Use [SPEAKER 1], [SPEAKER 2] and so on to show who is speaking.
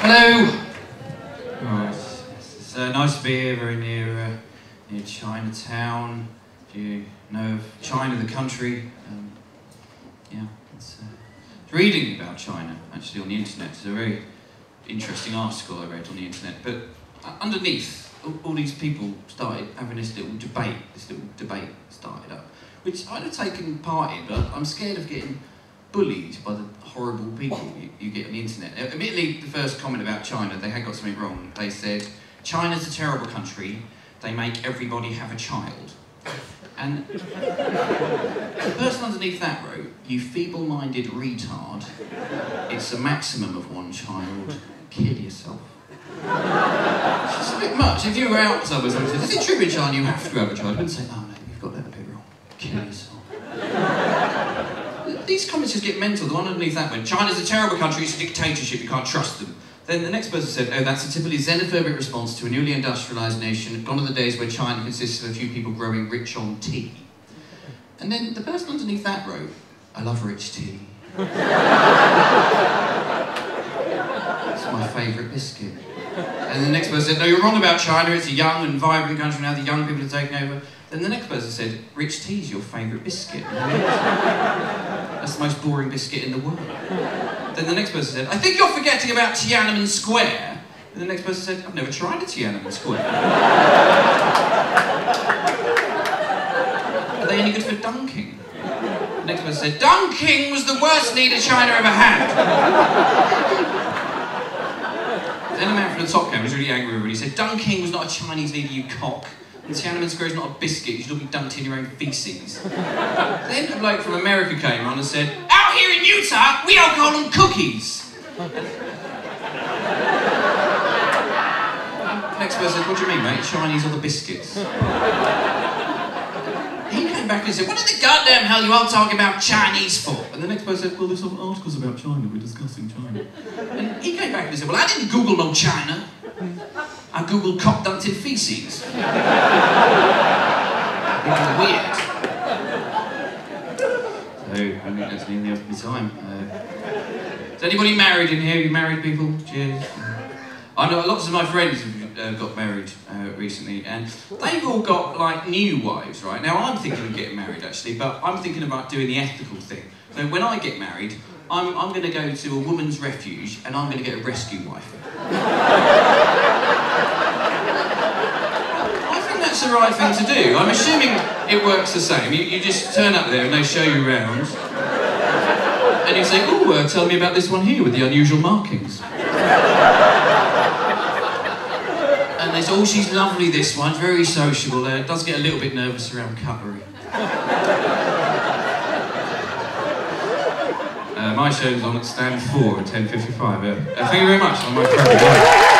[SPEAKER 1] Hello. Right. It's nice to be here, very near Chinatown. Do you know of China, the country? Yeah, it's reading about China actually on the internet. It's a very interesting article I read on the internet. But underneath, all these people started having this little debate. Started up, which I'd have taken part in, but I'm scared of getting bullied by the horrible people you get on the internet. Admittedly, the first comment about China, they had got something wrong. They said, China's a terrible country, they make everybody have a child. And the person underneath that wrote, you feeble-minded retard, it's a maximum of one child, kill yourself. It's just a bit much. If you were out somewhere, someone said, is it true in China you have to have a child? I wouldn't say, oh no, you've got that a bit wrong, kill yourself. These comments just get mental. The one underneath that went, China's a terrible country, it's a dictatorship, you can't trust them. Then the next person said, oh, that's a typically xenophobic response to a newly industrialised nation, gone are the days where China consists of a few people growing rich on tea. And then the person underneath that wrote, I love rich tea. It's my favourite biscuit. And the next person said, no, you're wrong about China, it's a young and vibrant country now, the young people are taking over. Then the next person said, rich tea's your favourite biscuit. That's the most boring biscuit in the world. Then the next person said, I think you're forgetting about Tiananmen Square. And the next person said, I've never tried a Tiananmen Square. Are they any good for dunking? The next person said, dunking was the worst leader China ever had. Then a man from the top camera was really angry with me. He said, dunking was not a Chinese leader, you cock. And Tiananmen Square is not a biscuit, you should all be dunked in your own feces. Then a bloke from America came on and said, out here in Utah, we don't call them cookies. Next person said, what do you mean, mate? Chinese or the biscuits? He came back and said, what the goddamn hell you all talking about Chinese for? And the next person said, well, there's some articles about China, we're discussing China. And he came back and said, well, I didn't Google no China. I googled cock dunked in feces. Which is weird. So, I think that's nearly up to time. Is anybody married in here? You married people? Cheers. I know lots of my friends have got married recently, and they've all got, like, new wives, right? Now, I'm thinking of getting married, actually, but I'm thinking about doing the ethical thing. So when I get married, I'm going to go to a woman's refuge, and I'm going to get a rescue wife. That's the right thing to do. I'm assuming it works the same. You just turn up there and they show you around. And you say, oh, tell me about this one here with the unusual markings. And they say, oh, she's lovely, this one, very sociable. Does get a little bit nervous around cutlery. My show's on at stand 4 at 10:55. Thank you very much. I'm Michael Fabbri.